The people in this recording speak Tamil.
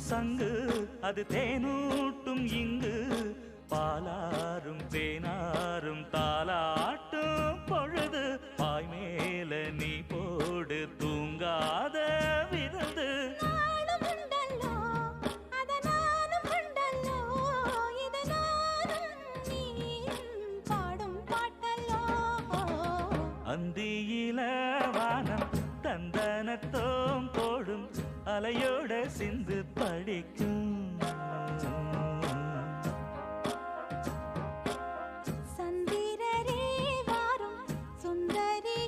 சங்கு அது தேனூட்டும் இங்கு பாலாரும் தேனாரும் தாலாட்டும் பொழுது பாய் மேல நீ போடு தூங்காத விருந்து அந்தியில வானம் தந்தனத்தோம் போடும் அலையோட சிந்து படிக்கும்